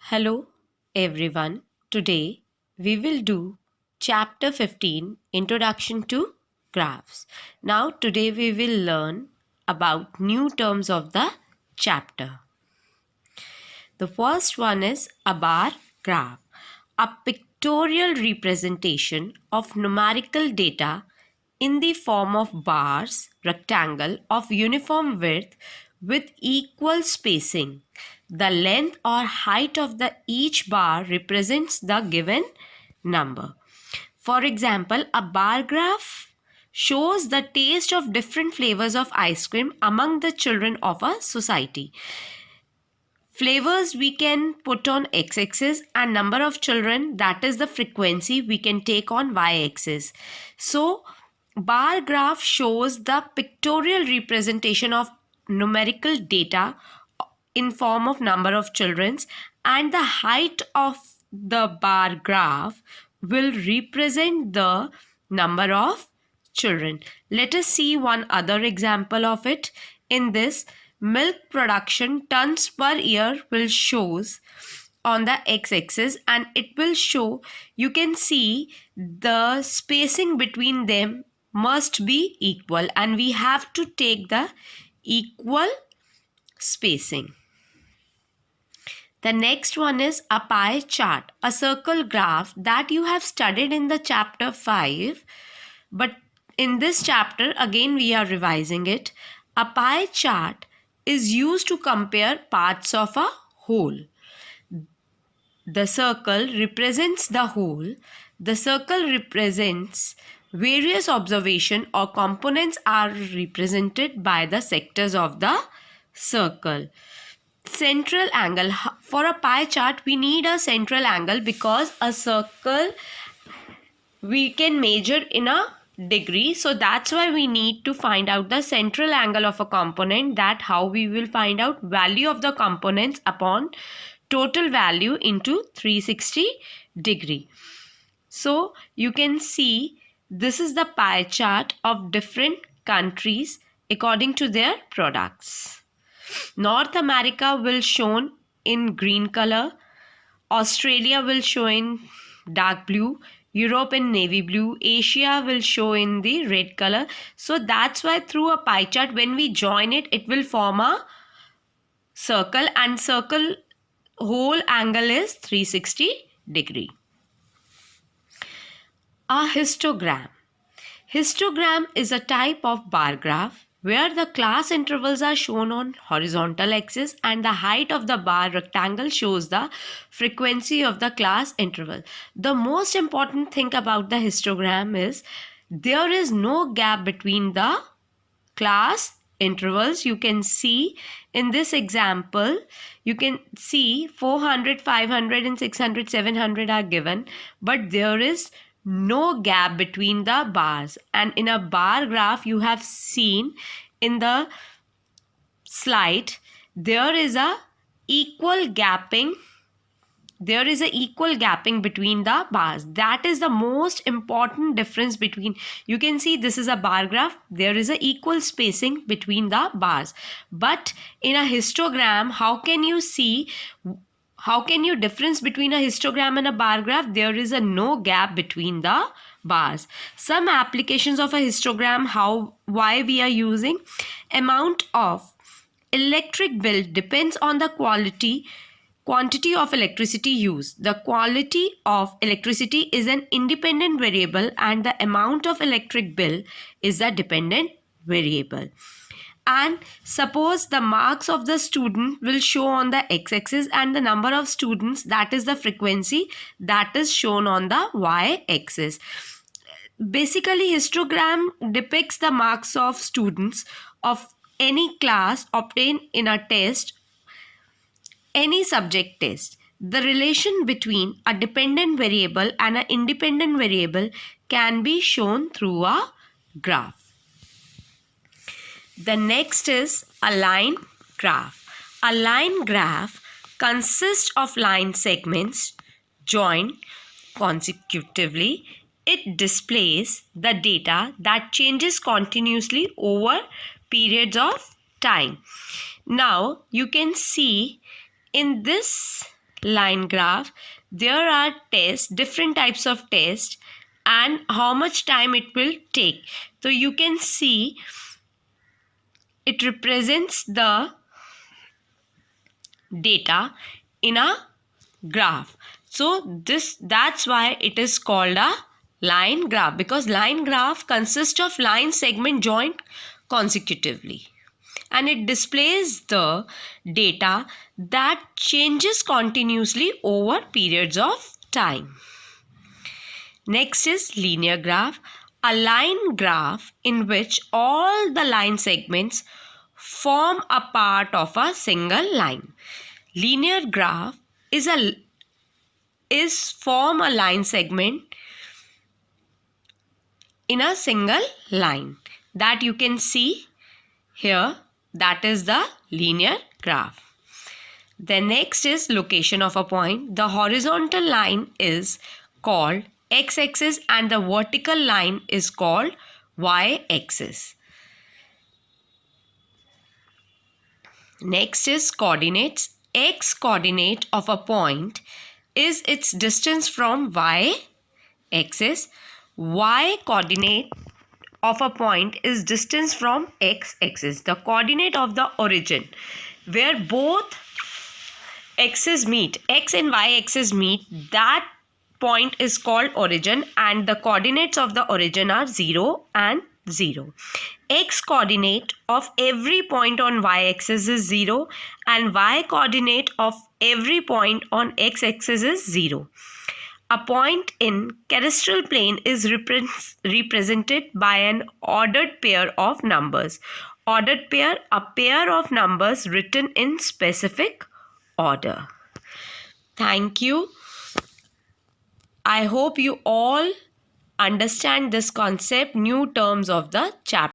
Hello everyone. Today we will do chapter 15 Introduction to Graphs. Now today we will learn about new terms of the chapter. The first one is a bar graph, a pictorial representation of numerical data in the form of bars, rectangle of uniform width with equal spacing. The length or height of each bar represents the given number. For example, a bar graph shows the taste of different flavors of ice cream among the children of a society. Flavors we can put on x-axis and number of children, that is the frequency, we can take on y-axis. So bar graph shows the pictorial representation of numerical data in form of number of children, and the height of the bar graph will represent the number of children. Let us see one other example of it. In this, milk production tons per year will shows on the x-axis, and it will show, you can see the spacing between them must be equal, and we have to take the equal spacing. The next one is a pie chart, a circle graph that you have studied in the chapter 5, but in this chapter again we are revising it. A pie chart is used to compare parts of a whole. The circle represents the whole. The circle represents various observations or components are represented by the sectors of the circle. Central angle. For a pie chart, we need a central angle because a circle we can measure in a degree. So that's why we need to find out the central angle of a component. That how we will find out value of the components upon total value into 360 degree. So you can see this is the pie chart of different countries according to their products. North America will shown in green color, Australia will show in dark blue, Europe in navy blue, Asia will show in the red color. So that's why through a pie chart, when we join it, it will form a circle, and circle whole angle is 360 degree. A histogram. Histogram is a type of bar graph where the class intervals are shown on horizontal axis and the height of the bar rectangle shows the frequency of the class interval. The most important thing about the histogram is there is no gap between the class intervals. You can see in this example, you can see 400, 500 and 600, 700 are given, but there is no gap between the bars. And in a bar graph you have seen in the slide, there is a equal gapping between the bars. That is the most important difference between, you can see this is a bar graph, there is a equal spacing between the bars. But in a histogram, how can you difference between a histogram and a bar graph? There is a no gap between the bars. Some applications of a histogram, why we are using: amount of electric bill depends on the quantity of electricity used. The quality of electricity is an independent variable and the amount of electric bill is a dependent variable. And suppose the marks of the student will show on the x-axis and the number of students, that is the frequency, that is shown on the y-axis. Basically, histogram depicts the marks of students of any class obtained in a test, any subject test. The relation between a dependent variable and an independent variable can be shown through a graph. The next is a line graph. A line graph consists of line segments joined consecutively. It displays the data that changes continuously over periods of time. Now you can see in this line graph, there are tests, different types of tests, and how much time it will take. So you can see it represents the data in a graph. So that's why it is called a line graph, because line graph consists of line segment joined consecutively, and it displays the data that changes continuously over periods of time. Next is linear graph, a line graph in which all the line segments form a part of a single line. Linear graph is form a line segment in a single line that you can see here. That is the linear graph. The next is location of a point. The horizontal line is called x-axis and the vertical line is called y-axis. Next is coordinates. X coordinate of a point is its distance from y-axis. Y coordinate of a point is distance from x-axis. The coordinate of the origin, where both axes meet, x and y axis meet, that point is called origin, and the coordinates of the origin are 0 and 0. X coordinate of every point on y axis is 0 and y coordinate of every point on x axis is 0. A point in cadastral plane is represented by an ordered pair of numbers. Ordered pair, a pair of numbers written in specific order. Thank you. I hope you all understand this concept, new terms of the chapter.